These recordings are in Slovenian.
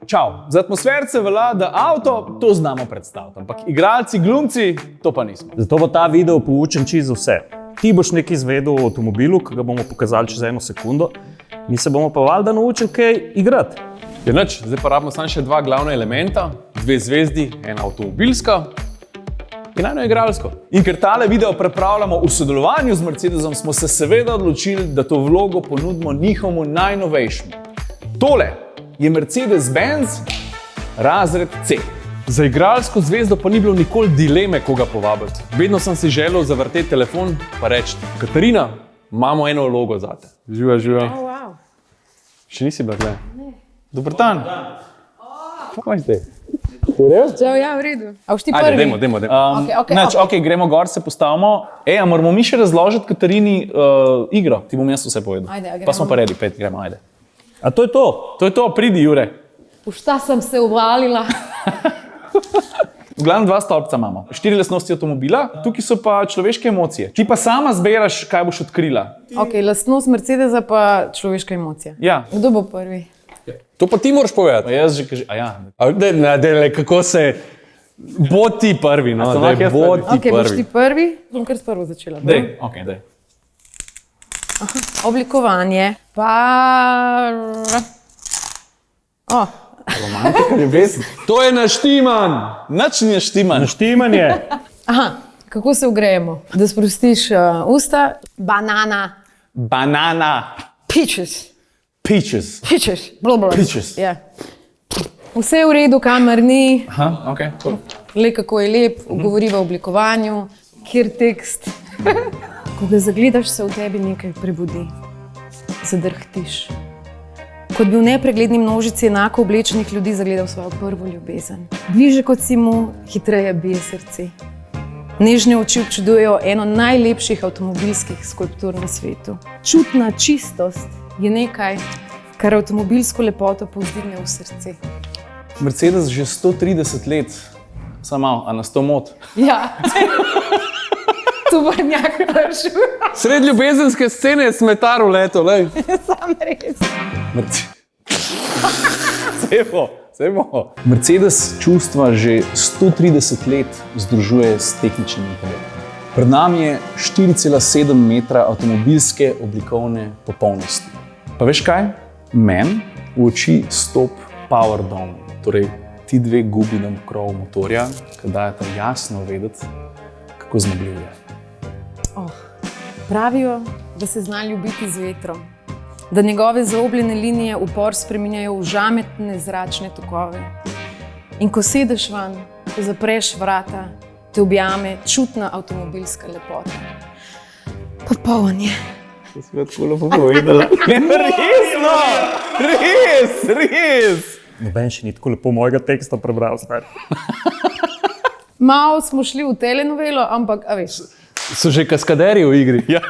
Čau, za atmosferce velja, da avto to znamo predstaviti, ampak igralci, glumci, to pa nismo. Zato bo ta video poučen čisto vse. Ti boš nekaj izvedel o avtomobilu, ki ga bomo pokazali čez 1 sekundo, mi se bomo pa valjda naučili kaj igrati. Ja, nič, zdaj pa rabimo samo še 2 glavna elementa, 2 zvezdi, ena avtomobilska in eno igralsko. In ker tale video pripravljamo v sodelovanju z Mercedesom, smo se seveda odločili, da to vlogo ponudimo njihovemu najnovejšemu. Tole je Mercedes-Benz razred C. Za igralsko zvezdo pa ni bilo nikoli dileme, koga povabiti. Vedno sem si želel zavrteti telefon pa reči: Katarina, imamo eno vlogo zate. Živa, živa. Oh, wow. Še nisi bila, gleda? Ne. Dober dan. Kako je zdaj? Čau, ja, v redu. A boš ti prvi? Ajde, dajmo. Okay, gremo gor, se postavimo. A moramo mi še razložiti Katarini igro? Ti bom jaz vse povedal. Ajde, gremo. Pa smo pa redi, 5, gremo, ajde. A to je to? To je to, pridi, Jure. V šta sem se uvalila? V glavnem 2 stolpca imamo. 4 lastnosti avtomobila, tukaj so pa človeške emocije. Ti pa sama zberaš, kaj boš odkrila. Ok, lastnost Mercedesa pa človeška emocija. Ja. Kdo bo prvi? To pa ti moraš povedati. Pa jaz že kažem, Kako se... Bo ti prvi, no. sem lahko jaz Bo prvi? ti Ok, boš ti prvi. prvi? Bom kar s prvo začela. Dej, ok, dej. Oblikovanje. Ljubezen. To je naštiman. Nič ni štiman. Naštimanje. Aha, kako se ugrejemo? Da sprostiš usta. Banana. Banana. Peaches. Peaches. Peaches. Blablabla. Peaches. Ja. Vse je v redu, kamer ni. Aha, ok, cool. Le kako je lep, govori v oblikovanju, kjer tekst. Ko ga zagledaš, se v tebi nekaj prebudi. Zadrhtiš. Kot bi v nepregledni množici enako oblečenih ljudi zagledal svojo prvo ljubezen. Bliže kot si mu, hitreje bije srce. Nežne oči občudujejo eno najlepših avtomobilskih skulptur na svetu. Čutna čistost je nekaj, kar avtomobilsko lepoto povzdigne v srce. Mercedes že 130 let. Samo malo, a nas to moti? Ja. Tovornjak prišel. Sred ljubezenske scene je smetar v leto, lej. Sam res. Sebo. Mercedes čustva že 130 let združuje s tehničnim intelektom. Pred nami je 4,7 metra avtomobilske oblikovne popolnosti. Pa veš kaj? Meni v oči stop power dome, torej ti 2 gubi na krovu motorja, ki dajeta jasno vedeti, kako zmogljiv je. Pravijo, da se zna ljubiti z vetrom, da njegove zaobljene linije upor spreminjajo v žametne zračne tokove. In ko sedeš vanj, ko zapreš vrata, te objame čutna avtomobilska lepota. Popoln je. To si tako lepo povedala. Resno! Res! Noben še ni tako lepo mojega teksta prebral, stari. Malo smo šli v telenovelo, ampak, a veš, So že kaskaderji v igri. Ja.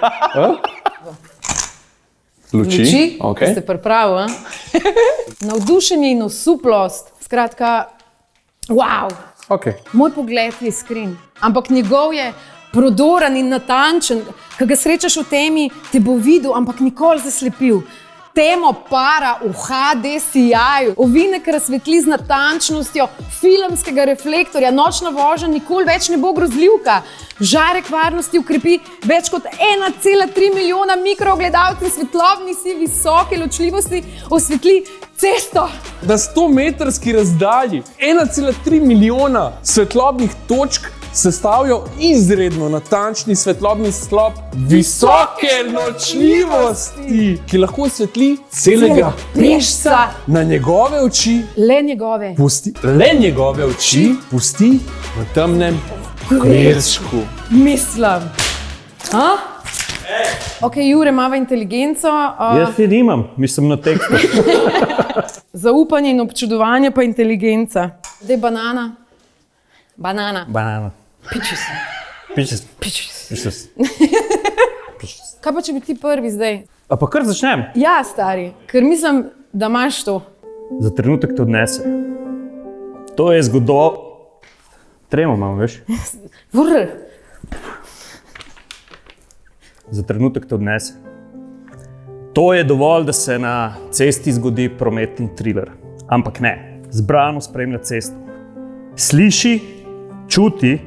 luči, Okay. ste pripravili, a? Navdušenje in osuplost, skratka, wow! Okay. Moj pogled je iskren, ampak njegov je prodoren in natančen. Ko ga srečaš v temi, te bo videl, ampak nikoli zaslepil. Temo para v HD sijaju, ovinek razsvetli z natančnostjo filmskega reflektorja, nočna vožnja nikoli več ne bo grozljivka. Žarek varnosti ukrepi več kot 1,3 milijona mikroogledalcev, svetlobni si visoke ločljivosti osvetli cesto. Na 100-metrski razdalji 1,3 milijona svetlobnih točk sestavljajo izredno natančni svetlobni sklop visoke ločljivosti, ki lahko osvetli celega pešca. Na njegove oči Le njegove. le njegove oči pusti v temnem kvirčku. Mislim. Ok, Jure, imava inteligenco, Jaz je nimam, mislim na tekstu. zaupanje in občudovanje pa inteligenca. Dej banana. Banana. Banana. Peaches. Pičes. Peaches. Pičes. Kaj pa če bi ti prvi zdaj? A pa kar začnem. Ja, stari, ker mislim, da imaš to. Za trenutek te odnese. To je zgodbo... Tremo imam, veš? Vrr. Za trenutek te odnese. To je dovolj, da se na cesti zgodi prometni thriller. Ampak ne, zbrano spremlja cesto. Sliši, čuti,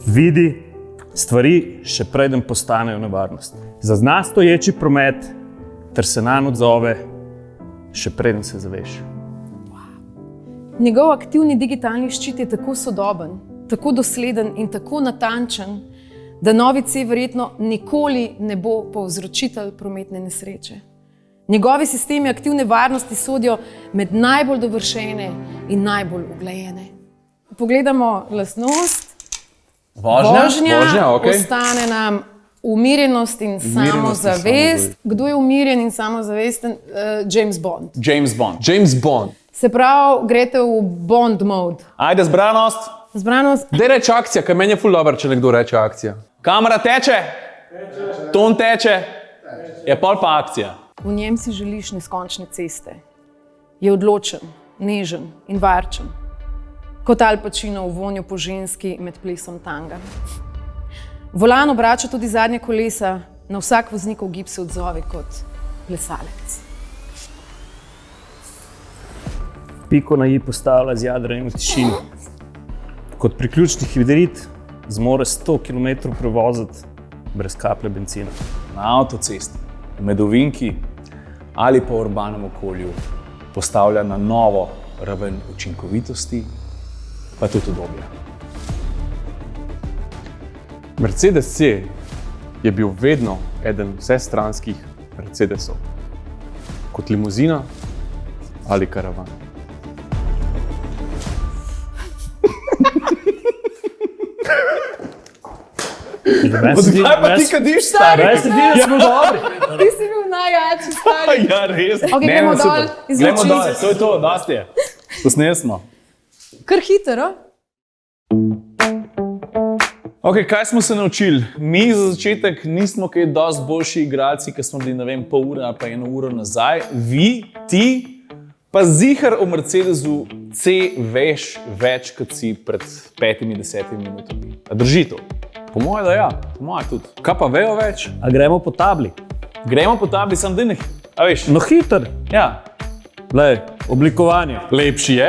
vidi stvari, še preden postanejo nevarnost. Zazna stoječi promet, ter se nanj odzove, še preden se zaveš. Njegov aktivni digitalni ščit je tako sodoben, tako dosleden in tako natančen, da novi C verjetno nikoli ne bo povzročitelj prometne nesreče. Njegovi sistemi aktivne varnosti sodijo med najbolj dovršene in najbolj uglajene. Pogledamo lastnost. Vožnja, okej. ostane nam umirjenost in samozavest. Kdo je umirjen in samozavesten? James Bond. James Bond. Se pravi, greste v Bond mode. Ajde, zbranost. Zbranost. Dej reči akcija, ker meni je ful dobro, če nekdo reče akcija. Kamera teče? Ton teče? Je pol pa akcija. V njem si želiš neskončne ceste. Je odločen, nežen in varčen. Kot Al Pacino v vonju po ženski med plesom tanga. Volan obrača tudi zadnje kolesa, na vsak voznikov gib se odzove kot plesalec. Piko na i postavlja z jadranjem v tišini. Kot priključni hibrid zmore 100 km prevoziti brez kaplje bencina. Na avtocesti, v medovinki ali pa v urbanem okolju postavlja na novo raven učinkovitosti, pa tudi udobja. Mercedes C je bil vedno eden vsestranskih Mercedesov, kot limuzina ali karavan. Zdaj pa ti kadiš, stari? Zdaj se da smo dobri. Ti si bil najjači, stari. Ja, res. Ok, gremo dol, Gremo izloči. dol, to je to, dosti je. Posneli smo. Kar hitro. Ok, kaj smo se naučili? Mi za začetek nismo kaj dosti boljši igralci, ker smo bili, ne vem, pol ure ali pa 1 uro nazaj. Vi, ti, pa zihar o Mercedesu C veš več, kot si pred 5-10 minutami. A drži to? Po moje, da ja. Po moje tudi. Kaj pa vejo več? A gremo po tabli? Gremo po tabli, sam denih. A veš? No hiter. Ja. Lej, oblikovanje. Lepši je.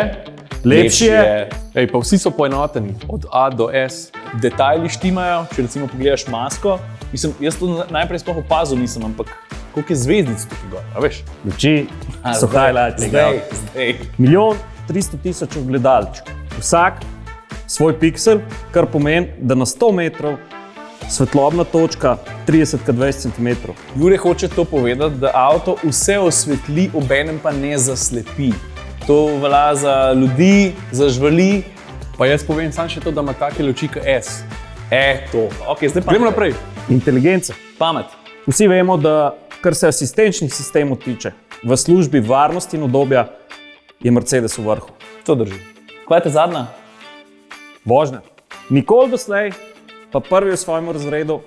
Lepši je. Ej, pa vsi so poenoteni, od A do S. Detajli štimajo, če recimo pogledaš masko. Mislim, jaz to najprej sploh opazil nisem, ampak koliko je zvezdic tukaj gor, a veš? Luči so highlights. Zdaj. 1.300.000 ogledalčk. Vsak svoj piksel, kar pomeni, da na 100 metrov svetlobna točka 30x20 cm. Jure hoče to povedati, da avto vse osvetli, obenem pa ne zaslepi. To velja za ljudi, za živali. Pa jaz povem samo še to, da ima take luči kot S. To. Ok, zdaj pa gremo naprej. Inteligenca. Pamet. Vsi vemo, da kar se asistenčnih sistemov tiče, v službi varnosti in udobja je Mercedes v vrhu. To drži. Kaj je ta zadnja? Vožnja. Nikoli doslej, pa prvi v svojem razredu,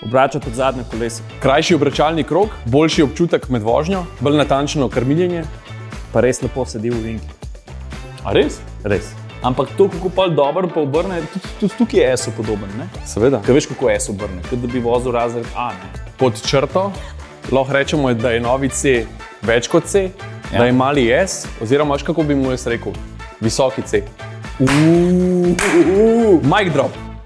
obrača tudi zadnje kolesa. Krajši obračalni krog, boljši občutek med vožnjo, bolj natančno krmiljenje. Pa res lepo sedi v vinki. A res? Res. Ampak to, kako pa dobro pa obrne, tudi tukaj je S-u podoben, ne? Seveda. Kaj veš, kako S obrne? Kot da bi vozil razred A, ne? Pod črto lahko rečemo, da je novi C več kot C, da je mali S, oziroma veš, kako bi mu jaz rekel? Visoki C. Mic drop.